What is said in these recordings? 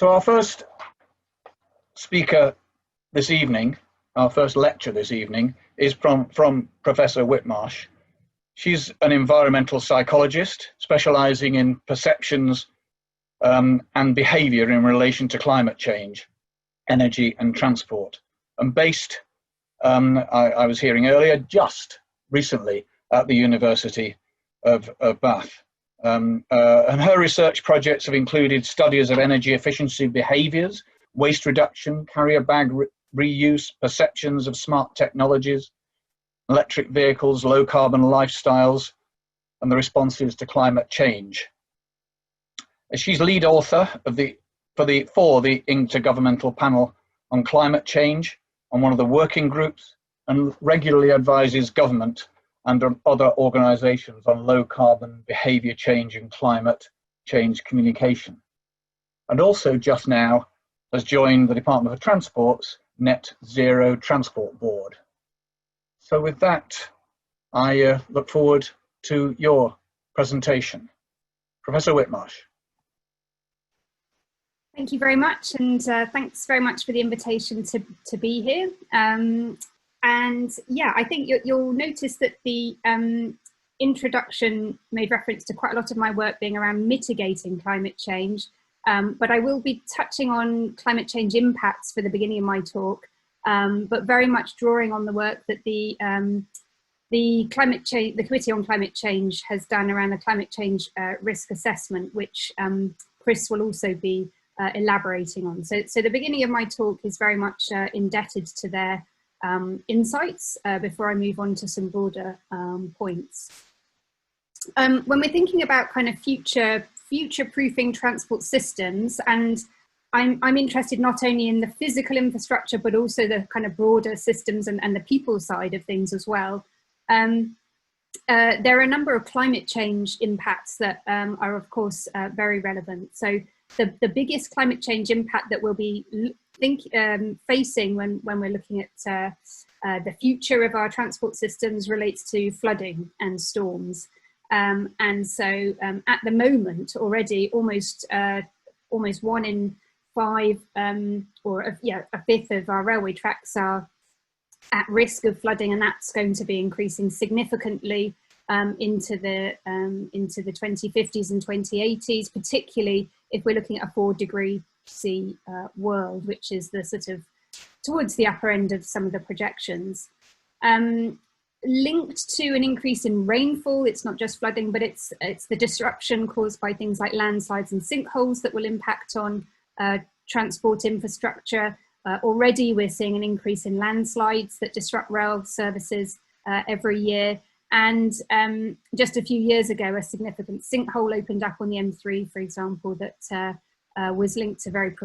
So our first speaker this evening, our first lecture this evening, is from Professor Whitmarsh. She's an environmental psychologist specializing in perceptions and behavior in relation to climate change, energy and transport, and based, I was hearing earlier, just recently at the University of Bath. And her research projects have included studies of energy efficiency behaviors, waste reduction, carrier bag reuse, perceptions of smart technologies, electric vehicles, low carbon lifestyles, and the responses to climate change. She's lead author of for the Intergovernmental Panel on Climate Change, on one of the working groups, and regularly advises government and other organisations on low carbon behaviour change and climate change communication. And also just now has joined the Department of Transport's Net Zero Transport Board. So with that, I look forward to your presentation. Professor Whitmarsh. Thank you very much, and thanks very much for the invitation to be here. And yeah, I think you'll notice that the introduction made reference to quite a lot of my work being around mitigating climate change, but I will be touching on climate change impacts for the beginning of my talk, but very much drawing on the work that the Committee on Climate Change has done around the climate change risk assessment, which Chris will also be elaborating on. So the beginning of my talk is very much indebted to their insights before I move on to some broader points. When we're thinking about kind of future-proofing transport systems, and I'm interested not only in the physical infrastructure, but also the kind of broader systems and the people side of things as well. There are a number of climate change impacts that are, of course, very relevant. So the biggest climate change impact that we'll be facing when we're looking at the future of our transport systems relates to flooding and storms. And so at the moment already almost 1 in 5 or a fifth of our railway tracks are at risk of flooding, and that's going to be increasing significantly into the 2050s and 2080s, particularly if we're looking at a 4-degree C world, which is the sort of towards the upper end of some of the projections. Linked to an increase in rainfall, it's not just flooding, but it's the disruption caused by things like landslides and sinkholes that will impact on transport infrastructure. Already we're seeing an increase in landslides that disrupt rail services every year. And just a few years ago, a significant sinkhole opened up on the M3, for example, that was linked to very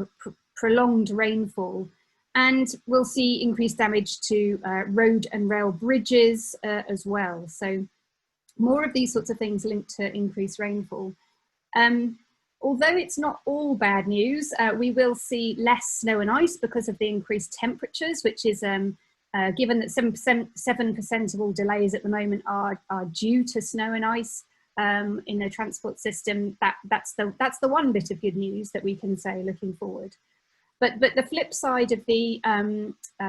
prolonged rainfall. And we'll see increased damage to road and rail bridges as well. So more of these sorts of things linked to increased rainfall. Although it's not all bad news, we will see less snow and ice because of the increased temperatures, which is given that 7% of all delays at the moment are due to snow and ice in the transport system. That's the one bit of good news that we can say looking forward. But the flip side of the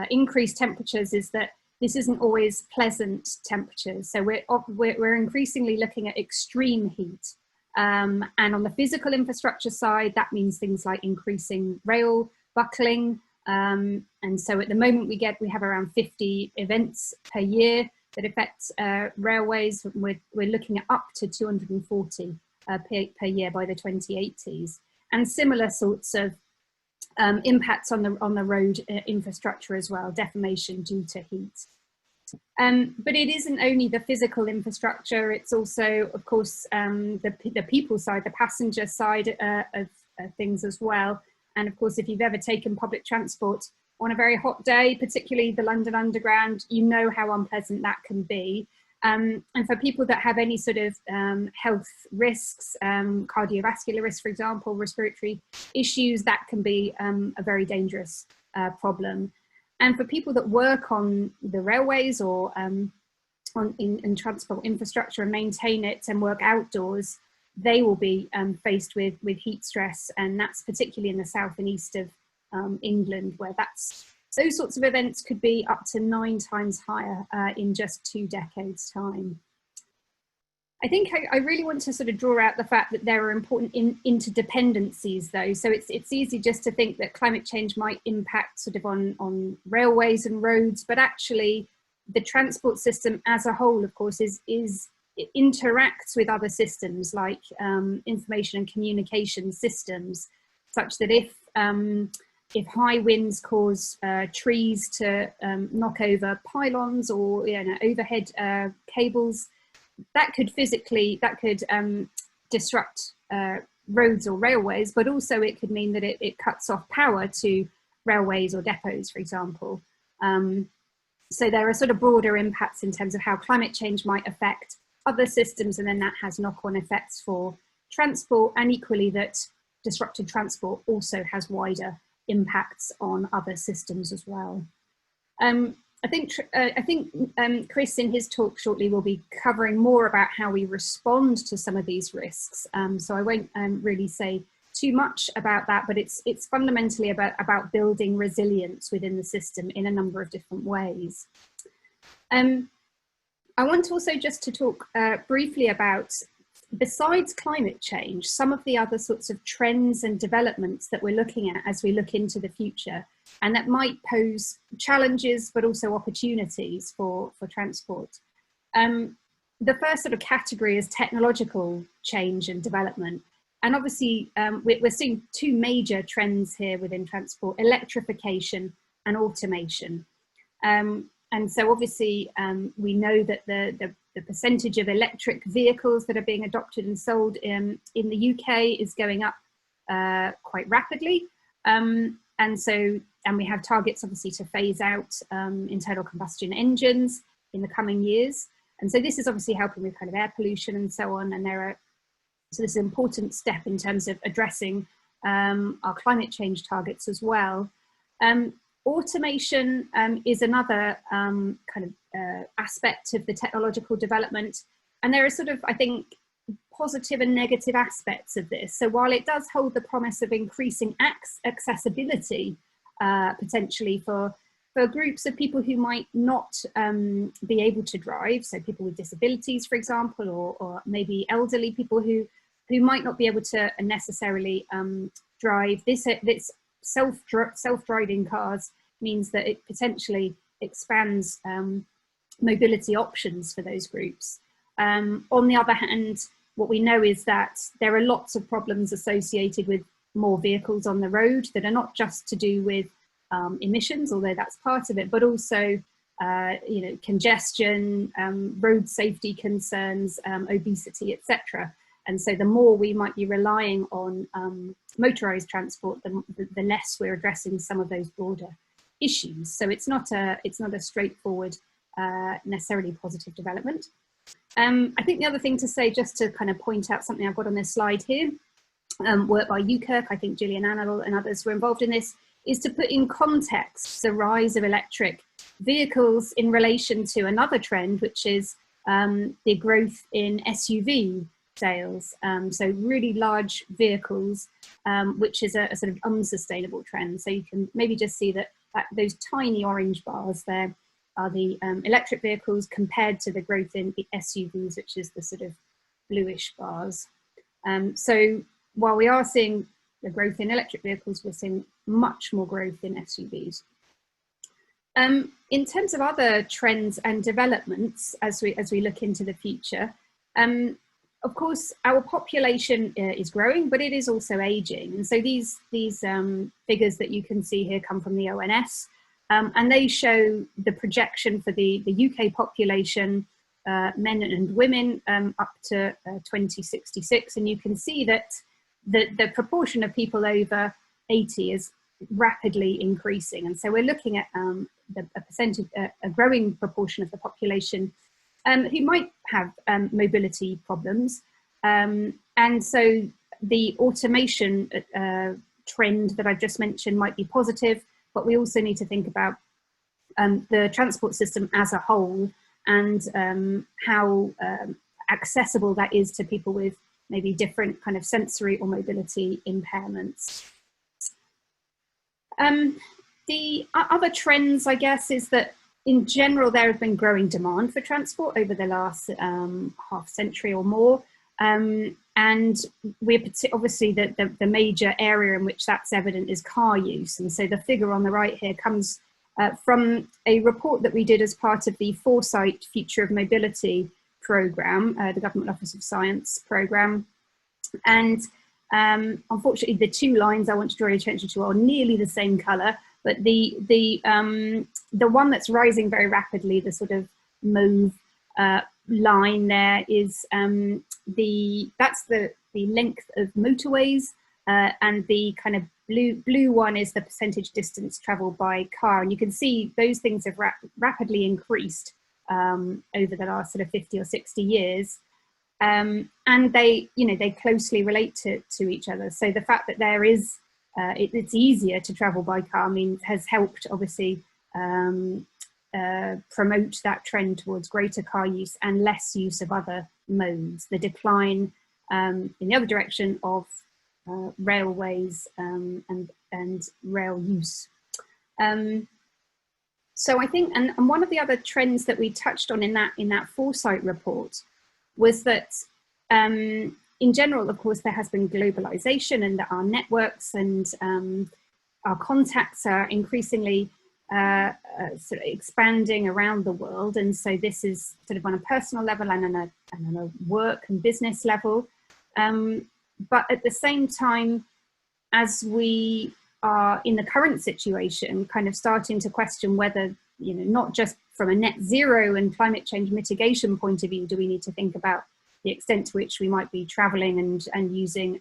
increased temperatures is that this isn't always pleasant temperatures. So we're increasingly looking at extreme heat. And on the physical infrastructure side, that means things like increasing rail buckling. And so at the moment we have around 50 events per year that affect railways. We're looking at up to 240 per year by the 2080s, and similar sorts of impacts on the road infrastructure as well, deformation due to heat. But it isn't only the physical infrastructure, it's also, of course, the people side, the passenger side of things as well. And of course, if you've ever taken public transport on a very hot day, particularly the London Underground, you know how unpleasant that can be. And for people that have any sort of health risks, cardiovascular risk, for example, respiratory issues, that can be a very dangerous problem. And for people that work on the railways or in transport infrastructure and maintain it and work outdoors, they will be faced with heat stress, and that's particularly in the south and east of England, where those sorts of events could be up to 9 times higher in just 2 decades' time. I think I really want to sort of draw out the fact that there are important interdependencies, though. So it's easy just to think that climate change might impact sort of on railways and roads, but actually the transport system as a whole, of course, it interacts with other systems like information and communication systems, such that if high winds cause trees to knock over pylons or overhead cables, that could disrupt roads or railways, but also it could mean that it cuts off power to railways or depots, for example. So there are sort of broader impacts in terms of how climate change might affect other systems, and then that has knock-on effects for transport, and equally that disrupted transport also has wider impacts on other systems as well. I think Chris in his talk shortly will be covering more about how we respond to some of these risks. So I won't really say too much about that, but it's fundamentally about building resilience within the system in a number of different ways. I want also just to talk briefly about, besides climate change, some of the other sorts of trends and developments that we're looking at as we look into the future, and that might pose challenges but also opportunities for transport. The first sort of category is technological change and development. And obviously we're seeing 2 major trends here within transport: electrification and automation. And so obviously we know that the percentage of electric vehicles that are being adopted and sold in the UK is going up quite rapidly. And we have targets obviously to phase out internal combustion engines in the coming years. And so this is obviously helping with kind of air pollution and so on. And so this is an important step in terms of addressing our climate change targets as well. Automation is another aspect of the technological development. And there are sort of, I think, positive and negative aspects of this. So while it does hold the promise of increasing accessibility potentially for groups of people who might not be able to drive, so people with disabilities, for example, or maybe elderly people who might not be able to necessarily drive, this self-driving cars means that it potentially expands mobility options for those groups. On the other hand, what we know is that there are lots of problems associated with more vehicles on the road that are not just to do with emissions, although that's part of it, but also congestion, road safety concerns, obesity, etc. And so the more we might be relying on motorized transport, the less we're addressing some of those broader issues. So it's not a straightforward, necessarily positive development. I think the other thing to say, just to kind of point out something I've got on this slide here, work by UKirk, I think Gillian Annell and others were involved in this, is to put in context the rise of electric vehicles in relation to another trend, which is the growth in SUV sales. So really large vehicles, which is a sort of unsustainable trend. So you can maybe just see that those tiny orange bars there are the electric vehicles compared to the growth in the SUVs, which is the sort of bluish bars. So while we are seeing the growth in electric vehicles, we're seeing much more growth in SUVs. In terms of other trends and developments as we look into the future, of course, our population is growing, but it is also aging. And so these figures that you can see here come from the ONS, and they show the projection for the UK population, men and women, up to 2066. And you can see that the proportion of people over 80 is rapidly increasing. And so we're looking at a growing proportion of the population who might have mobility problems. And so the automation trend that I've just mentioned might be positive, but we also need to think about the transport system as a whole and how accessible that is to people with maybe different kind of sensory or mobility impairments. The other trends, I guess, is that in general, there has been growing demand for transport over the last half century or more. And we're obviously the major area in which that's evident is car use. And so the figure on the right here comes from a report that we did as part of the Foresight Future of Mobility programme, the Government Office of Science programme. And unfortunately, the two lines I want to draw your attention to are nearly the same colour, but the one that's rising very rapidly, the sort of mauve line there, is that's the length of motorways, and the kind of blue one is the percentage distance travelled by car. And you can see those things have rapidly increased over the last sort of 50 or 60 years. And they closely relate to each other. So the fact that there is, it's easier to travel by car has helped obviously promote that trend towards greater car use and less use of other modes. The decline in the other direction of railways and rail use. So I think, and one of the other trends that we touched on in that Foresight report was that in general, of course, there has been globalization, and that our networks and our contacts are increasingly sort of expanding around the world. And so this is sort of on a personal level and on a work and business level. But at the same time, as we are in the current situation, kind of starting to question whether, not just from a net zero and climate change mitigation point of view, do we need to think about the extent to which we might be traveling and using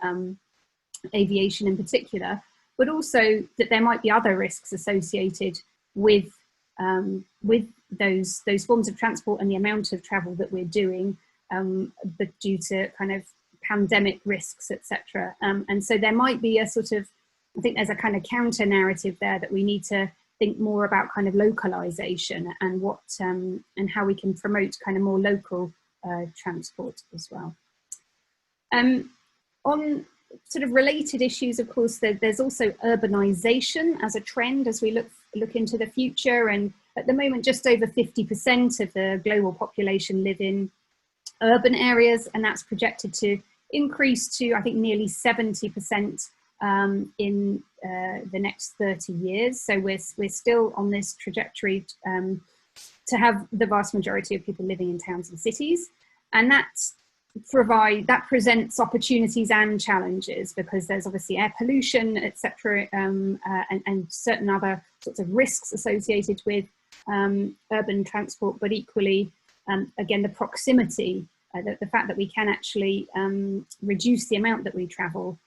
aviation in particular, but also that there might be other risks associated with those forms of transport and the amount of travel that we're doing, but due to kind of pandemic risks, etc. And so there might be a sort of, I think there's a kind of counter narrative there that we need to think more about kind of localization and what and how we can promote kind of more local transport as well. On sort of related issues, of course, there's also urbanisation as a trend as we look into the future. And at the moment, just over 50% of the global population live in urban areas, and that's projected to increase to, I think, nearly 70% in the next 30 years. So we're still on this trajectory to have the vast majority of people living in towns and cities. And that presents opportunities and challenges, because there's obviously air pollution, etc., and certain other sorts of risks associated with urban transport, but equally, again, the proximity, the fact that we can actually reduce the amount that we travel,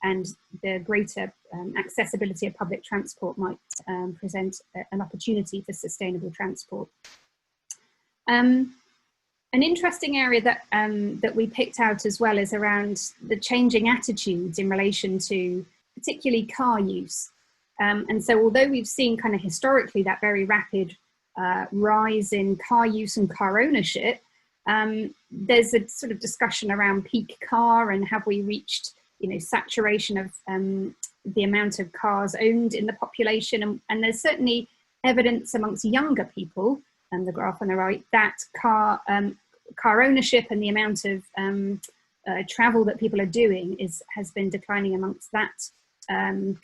and the greater accessibility of public transport might present an opportunity for sustainable transport. An interesting area that that we picked out as well is around the changing attitudes in relation to particularly car use. And so although we've seen kind of historically that very rapid rise in car use and car ownership, there's a sort of discussion around peak car and have we reached, saturation of the amount of cars owned in the population. And there's certainly evidence amongst younger people, and the graph on the right, that car ownership and the amount of travel that people are doing has been declining amongst that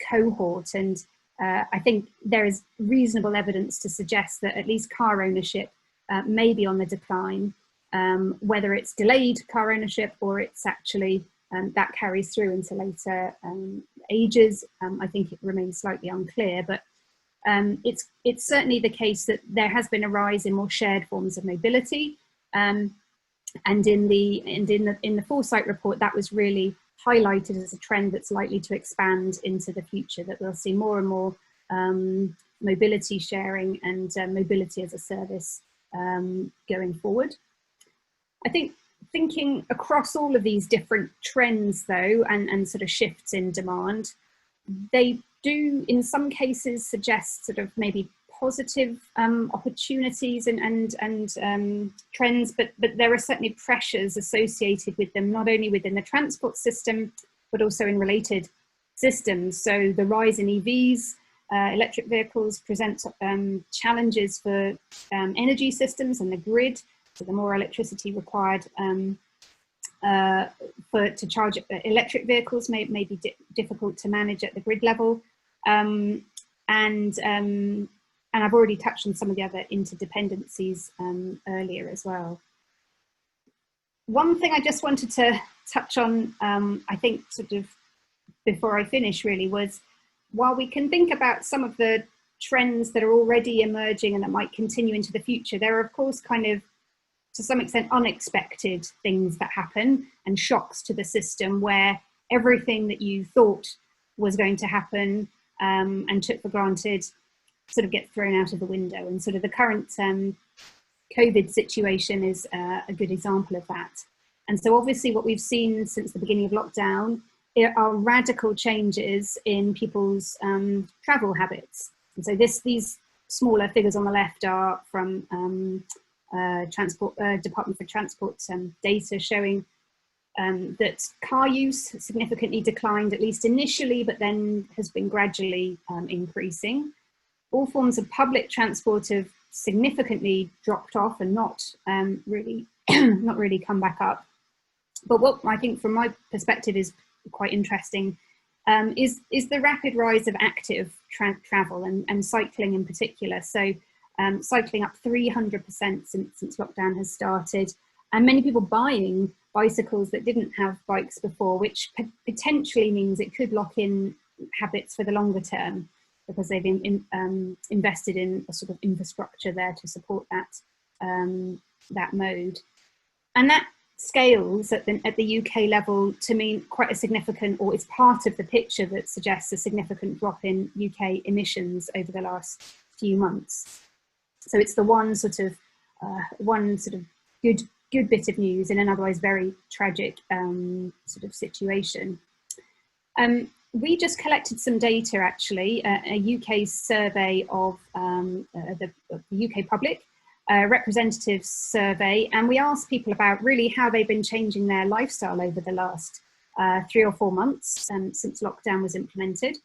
cohort. And I think there is reasonable evidence to suggest that at least car ownership may be on the decline, whether it's delayed car ownership or it's actually that carries through into later ages. I think it remains slightly unclear, but it's certainly the case that there has been a rise in more shared forms of mobility, and in the Foresight report, that was really highlighted as a trend that's likely to expand into the future. That we'll see more and more mobility sharing and mobility as a service going forward. I think thinking across all of these different trends, though, and sort of shifts in demand, they do in some cases suggest sort of maybe positive opportunities and trends, but there are certainly pressures associated with them, not only within the transport system, but also in related systems. So the rise in EVs, electric vehicles, present challenges for energy systems and the grid. So the more electricity required to charge electric vehicles may be difficult to manage at the grid level. And I've already touched on some of the other interdependencies earlier as well. One thing I just wanted to touch on, I think sort of before I finish really, was while we can think about some of the trends that are already emerging and that might continue into the future, there are of course kind of to some extent unexpected things that happen and shocks to the system where everything that you thought was going to happen and took for granted sort of gets thrown out of the window. And sort of the current COVID situation is a good example of that. And so obviously what we've seen since the beginning of lockdown are radical changes in people's travel habits. And so these smaller figures on the left are from Department for Transport data showing that car use significantly declined, at least initially, but then has been gradually increasing. All forms of public transport have significantly dropped off and not really come back up. But what I think from my perspective is quite interesting is the rapid rise of active travel and cycling in particular. So cycling up 300% since lockdown has started, and many people buying bicycles that didn't have bikes before, which potentially means it could lock in habits for the longer term because they've invested in a sort of infrastructure there to support that that mode. And that scales at the UK level to mean quite a significant, or it's part of the picture that suggests a significant drop in UK emissions over the last few months. So it's the one sort of good bit of news in an otherwise very tragic sort of situation. We just collected some data, actually, a UK survey of the UK public, representative survey, and we asked people about really how they've been changing their lifestyle over the last 3 or 4 months since lockdown was implemented.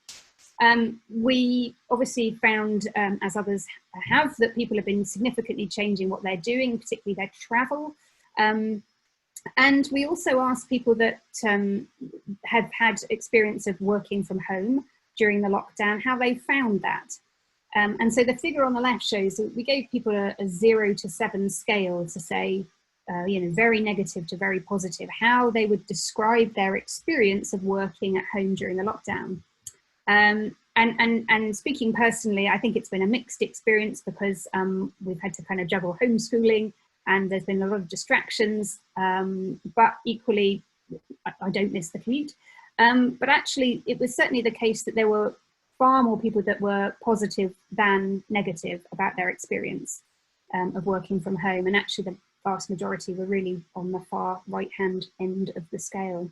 We obviously found, as others have, that people have been significantly changing what they're doing, particularly their travel. And we also asked people that have had experience of working from home during the lockdown, how they found that. And so the figure on the left shows that we gave people a 0 to 7 scale to say, very negative to very positive, how they would describe their experience of working at home during the lockdown. And speaking personally, I think it's been a mixed experience because we've had to kind of juggle homeschooling and there's been a lot of distractions, but equally, I don't miss the commute. But actually, it was certainly the case that there were far more people that were positive than negative about their experience of working from home. And actually, the vast majority were really on the far right-hand end of the scale,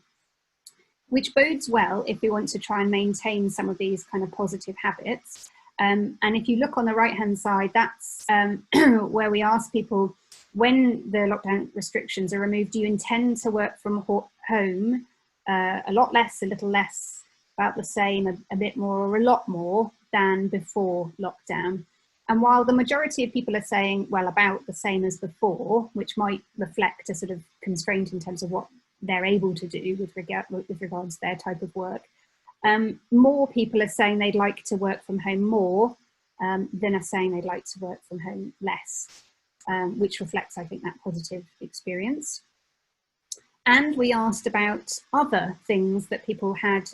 which bodes well if we want to try and maintain some of these kind of positive habits. And if you look on the right-hand side, that's where we ask people, when the lockdown restrictions are removed, do you intend to work from home a lot less, a little less, about the same, a bit more, or a lot more than before lockdown? And while the majority of people are saying, well, about the same as before, which might reflect a sort of constraint in terms of what they're able to do with regards to their type of work, more people are saying they'd like to work from home more than are saying they'd like to work from home less, which reflects, I think, that positive experience. And we asked about other things that people had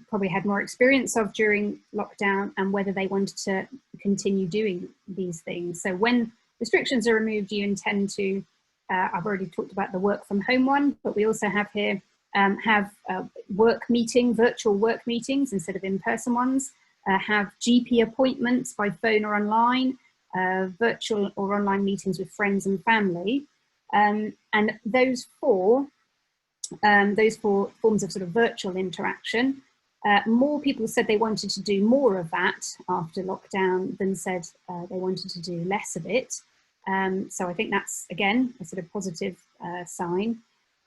probably had more experience of during lockdown and whether they wanted to continue doing these things. So when restrictions are removed, do you intend to, I've already talked about the work from home one, but we also have here virtual work meetings instead of in-person ones, have GP appointments by phone or online, virtual or online meetings with friends and family. And those four forms of sort of virtual interaction More people said they wanted to do more of that after lockdown than said they wanted to do less of it. So I think that's, again, a sort of positive sign.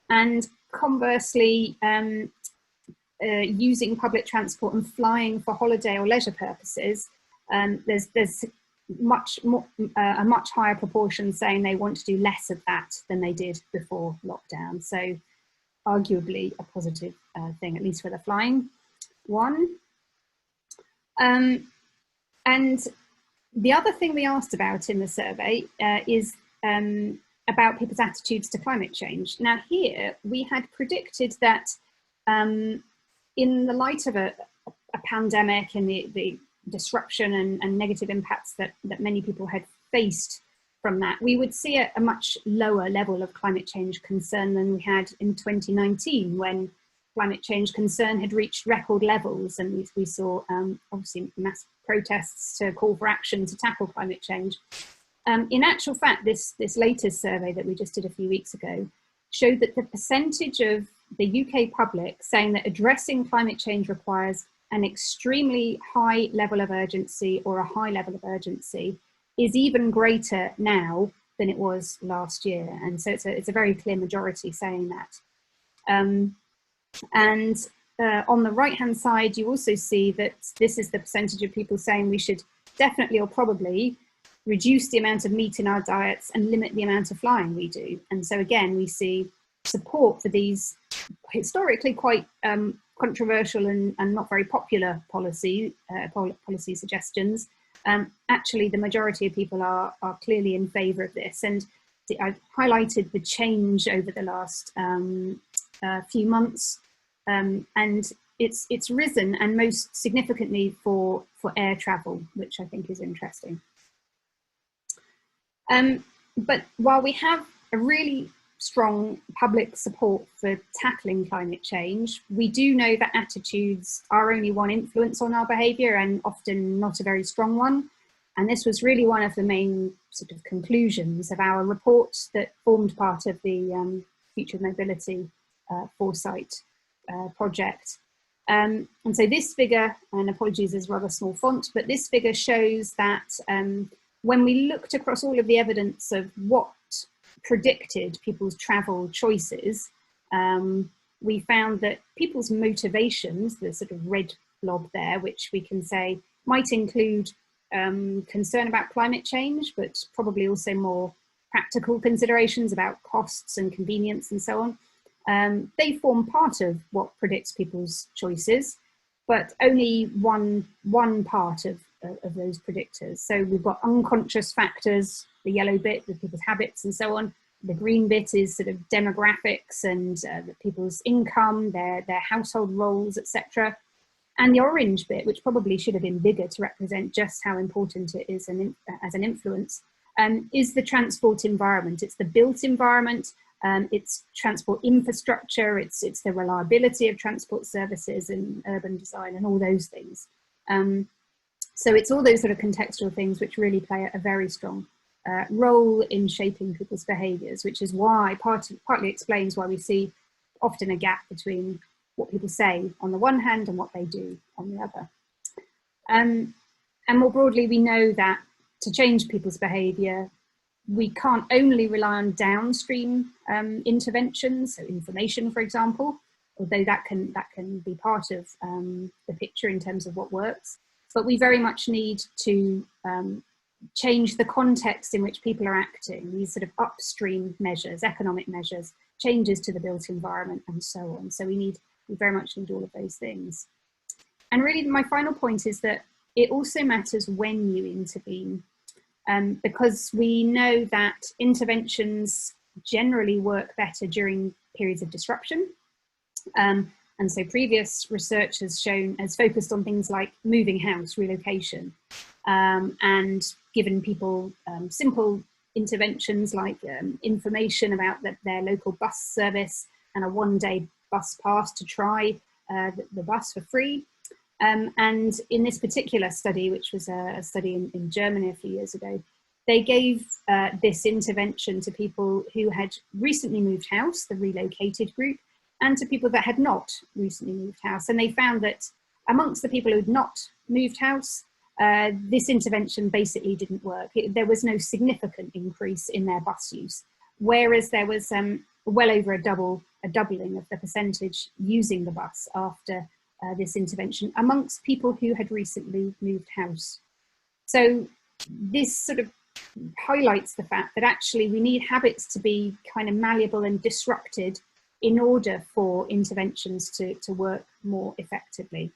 And conversely, using public transport and flying for holiday or leisure purposes, there's much more, a much higher proportion saying they want to do less of that than they did before lockdown. So arguably a positive thing, at least for the flying one. And the other thing we asked about in the survey is about people's attitudes to climate change. Now here, we had predicted that in the light of a pandemic and the disruption and negative impacts that many people had faced from that, we would see a much lower level of climate change concern than we had in 2019, when climate change concern had reached record levels, and we saw obviously mass protests to call for action to tackle climate change. In actual fact, this latest survey that we just did a few weeks ago showed that the percentage of the UK public saying that addressing climate change requires an extremely high level of urgency or a high level of urgency is even greater now than it was last year. And so it's a very clear majority saying that. And on the right-hand side, you also see that this is the percentage of people saying we should definitely or probably reduce the amount of meat in our diets and limit the amount of flying we do. And so again, we see support for these historically quite controversial and not very popular policy suggestions. Actually, the majority of people are clearly in favour of this. And I've highlighted the change over the last few months. And it's risen, and most significantly for air travel, which I think is interesting. But while we have a really strong public support for tackling climate change, we do know that attitudes are only one influence on our behaviour, and often not a very strong one. And this was really one of the main sort of conclusions of our report that formed part of the Future Mobility Foresight project. And so this figure, and apologies, is rather small font, but this figure shows that when we looked across all of the evidence of what predicted people's travel choices, we found that people's motivations, the sort of red blob there, which we can say might include concern about climate change, but probably also more practical considerations about costs and convenience and so on. They form part of what predicts people's choices, but only one part of those predictors. So we've got unconscious factors, the yellow bit with people's habits and so on. The green bit is sort of demographics and people's income, their household roles, etc. And the orange bit, which probably should have been bigger to represent just how important it is as an influence, is the transport environment. It's the built environment. It's transport infrastructure, it's the reliability of transport services and urban design and all those things. So it's all those sort of contextual things which really play a very strong role in shaping people's behaviours, which is why partly explains why we see often a gap between what people say on the one hand and what they do on the other. And more broadly, we know that to change people's behaviour, we can't only rely on downstream interventions, so information, for example, although that can be part of the picture in terms of what works. But we very much need to change the context in which people are acting, these sort of upstream measures, economic measures, changes to the built environment and so on. So we very much need all of those things. And really my final point is that it also matters when you intervene. Because we know that interventions generally work better during periods of disruption. And so previous research has focused on things like moving house, relocation, and given people simple interventions like information about their local bus service and a one-day bus pass to try the bus for free. And in this particular study, which was a study in Germany a few years ago, they gave this intervention to people who had recently moved house, the relocated group, and to people that had not recently moved house. And they found that amongst the people who'd not moved house, this intervention basically didn't work. There was no significant increase in their bus use, whereas there was well over a doubling of the percentage using the bus after this intervention amongst people who had recently moved house. So this sort of highlights the fact that actually we need habits to be kind of malleable and disrupted in order for interventions to work more effectively.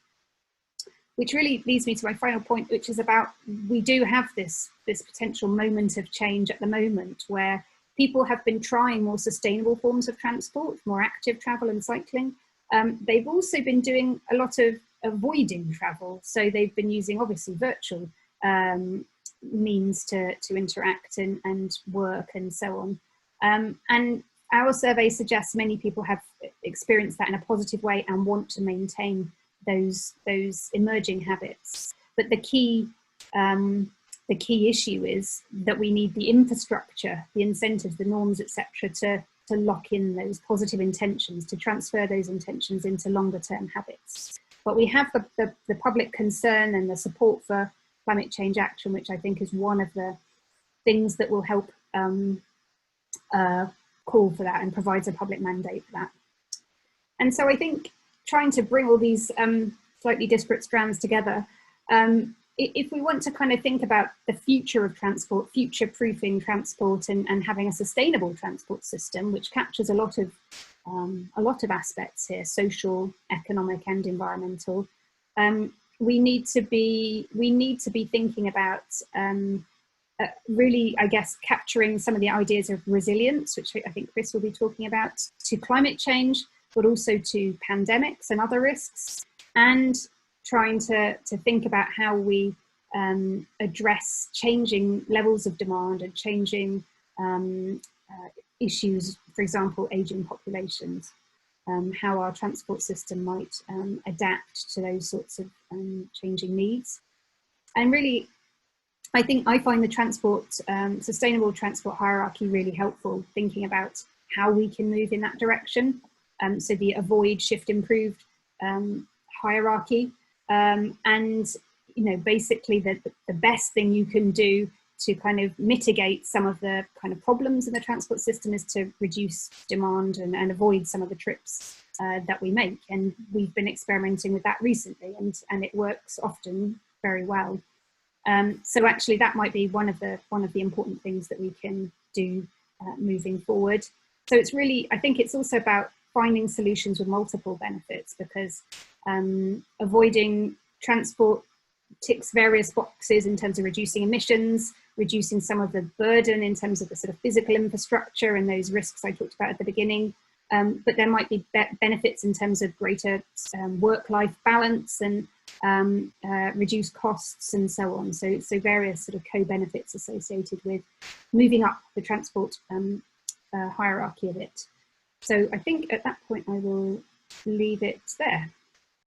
Which really leads me to my final point, which is about, we do have this potential moment of change at the moment where people have been trying more sustainable forms of transport, more active travel and cycling. They've also been doing a lot of avoiding travel. So they've been using obviously virtual means to interact and work and so on. And our survey suggests many people have experienced that in a positive way and want to maintain those emerging habits. But the key issue is that we need the infrastructure, the incentives, the norms, etc., to lock in those positive intentions, to transfer those intentions into longer term habits. But we have the public concern and the support for climate change action, which I think is one of the things that will help call for that and provides a public mandate for that. And so I think trying to bring all these slightly disparate strands together, if we want to kind of think about the future of transport, future-proofing transport, and having a sustainable transport system, which captures a lot of aspects here, social, economic, and environmental, we need to be thinking about really, I guess, capturing some of the ideas of resilience, which I think Chris will be talking about, to climate change, but also to pandemics and other risks, and trying to think about how we address changing levels of demand and changing issues, for example, aging populations, how our transport system might adapt to those sorts of changing needs. And really, I think I find the sustainable transport hierarchy really helpful, thinking about how we can move in that direction. So the avoid, shift, improved hierarchy, and basically the best thing you can do to kind of mitigate some of the kind of problems in the transport system is to reduce demand and avoid some of the trips that we make. And we've been experimenting with that recently, and it works often very well. So actually that might be one of the important things that we can do moving forward. So it's really, I think it's also about finding solutions with multiple benefits, because avoiding transport ticks various boxes in terms of reducing emissions, reducing some of the burden in terms of the sort of physical infrastructure and those risks I talked about at the beginning. But there might be benefits in terms of greater work-life balance and reduced costs and so on. So various sort of co-benefits associated with moving up the transport hierarchy a bit. So I think at that point I will leave it there.